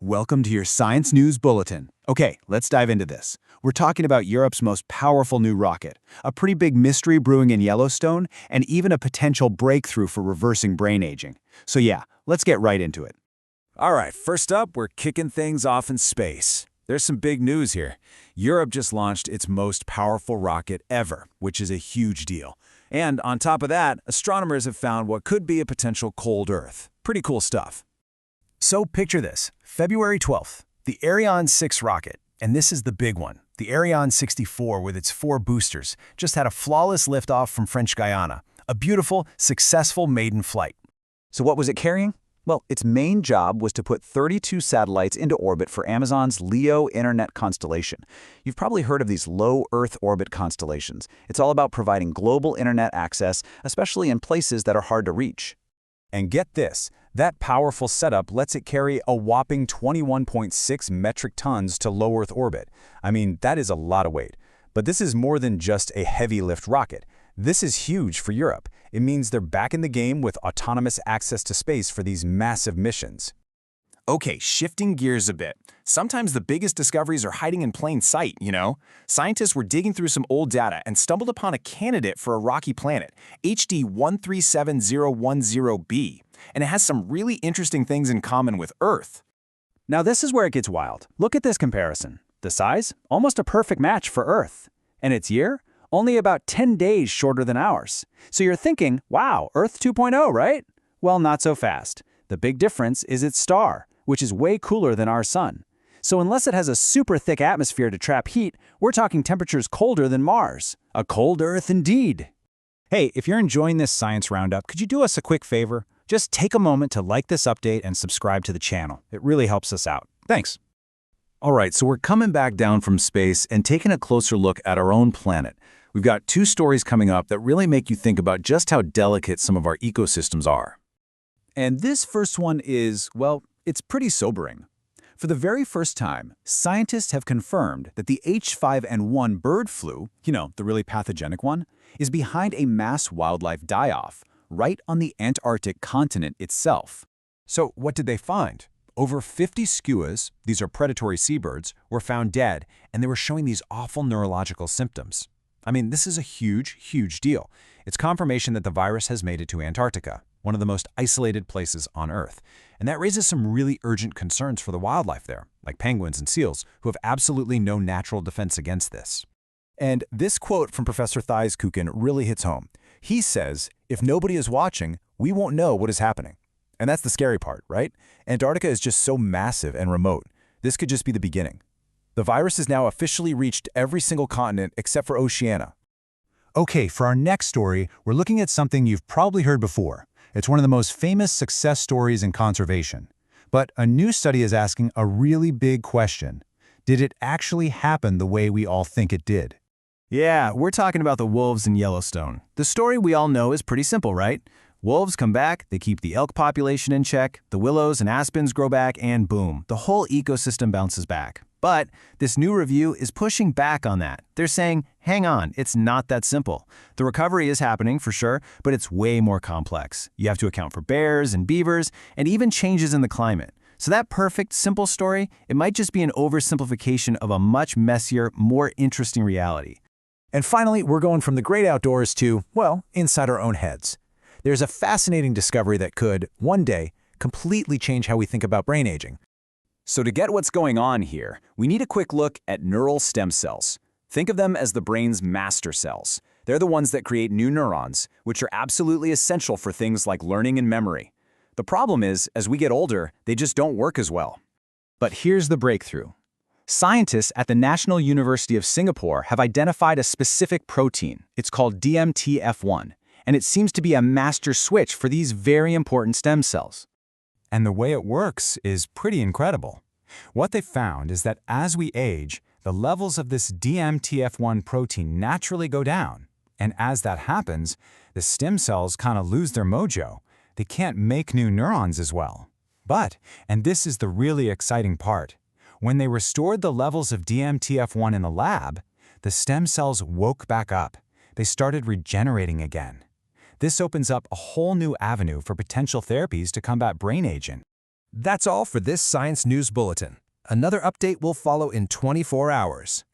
Welcome to your Science News Bulletin. Okay, let's dive into this. We're talking about Europe's most powerful new rocket, a pretty big mystery brewing in Yellowstone, and even a potential breakthrough for reversing brain aging. So yeah, let's get right into it. All right, first up, we're kicking things off in space. There's some big news here. Europe just launched its most powerful rocket ever, which is a huge deal. And on top of that, astronomers have found what could be a potential cold Earth. Pretty cool stuff. So picture this, February 12th, the Ariane 6 rocket, and this is the big one. The Ariane 64 with its 4 boosters just had a flawless liftoff from French Guiana, a beautiful, successful maiden flight. So what was it carrying? Well, its main job was to put 32 satellites into orbit for Amazon's LEO internet constellation. You've probably heard of these low Earth orbit constellations. It's all about providing global internet access, especially in places that are hard to reach. And get this, that powerful setup lets it carry a whopping 21.6 metric tons to low Earth orbit. I mean, that is a lot of weight. But this is more than just a heavy lift rocket. This is huge for Europe. It means they're back in the game with autonomous access to space for these massive missions. Okay, shifting gears a bit. Sometimes the biggest discoveries are hiding in plain sight, you know? Scientists were digging through some old data and stumbled upon a candidate for a rocky planet, HD 137010b, and it has some really interesting things in common with Earth. Now this is where it gets wild. Look at this comparison. The size, almost a perfect match for Earth. And its year, only about 10 days shorter than ours. So you're thinking, wow, Earth 2.0, right? Well, not so fast. The big difference is its star, which is way cooler than our sun. So unless it has a super thick atmosphere to trap heat, we're talking temperatures colder than Mars. A cold Earth indeed. Hey, if you're enjoying this science roundup, could you do us a quick favor? Just take a moment to like this update and subscribe to the channel. It really helps us out. Thanks. All right, so we're coming back down from space and taking a closer look at our own planet. We've got 2 stories coming up that really make you think about just how delicate some of our ecosystems are. And this first one is, well, it's pretty sobering. For the very first time, scientists have confirmed that the H5N1 bird flu, the really pathogenic one, is behind a mass wildlife die-off right on the Antarctic continent itself. So what did they find? Over 50 skuas, these are predatory seabirds, were found dead, and they were showing these awful neurological symptoms. I mean, this is a huge, huge deal. It's confirmation that the virus has made it to Antarctica, one of the most isolated places on Earth. And that raises some really urgent concerns for the wildlife there, like penguins and seals, who have absolutely no natural defense against this. And this quote from Professor Thijs really hits home. He says, if nobody is watching, we won't know what is happening. And that's the scary part, right? Antarctica is just so massive and remote. This could just be the beginning. The virus has now officially reached every single continent except for Oceania. Okay, for our next story, we're looking at something you've probably heard before. It's one of the most famous success stories in conservation. But a new study is asking a really big question. Did it actually happen the way we all think it did? Yeah, we're talking about the wolves in Yellowstone. The story we all know is pretty simple, right? Wolves come back, they keep the elk population in check, the willows and aspens grow back, and boom, the whole ecosystem bounces back. But this new review is pushing back on that. They're saying, hang on, it's not that simple. The recovery is happening for sure, but it's way more complex. You have to account for bears and beavers, and even changes in the climate. So that perfect, simple story, it might just be an oversimplification of a much messier, more interesting reality. And finally, we're going from the great outdoors to, well, inside our own heads. There's a fascinating discovery that could, one day, completely change how we think about brain aging. So to get what's going on here, we need a quick look at neural stem cells. Think of them as the brain's master cells. They're the ones that create new neurons, which are absolutely essential for things like learning and memory. The problem is, as we get older, they just don't work as well. But here's the breakthrough. Scientists at the National University of Singapore have identified a specific protein. It's called DMTF1, and it seems to be a master switch for these very important stem cells. And the way it works is pretty incredible. What they found is that as we age, the levels of this DMTF1 protein naturally go down. And as that happens, the stem cells kind of lose their mojo. They can't make new neurons as well. But, and this is the really exciting part, when they restored the levels of DMTF1 in the lab, the stem cells woke back up. They started regenerating again. This opens up a whole new avenue for potential therapies to combat brain aging. That's all for this Science News Bulletin. Another update will follow in 24 hours.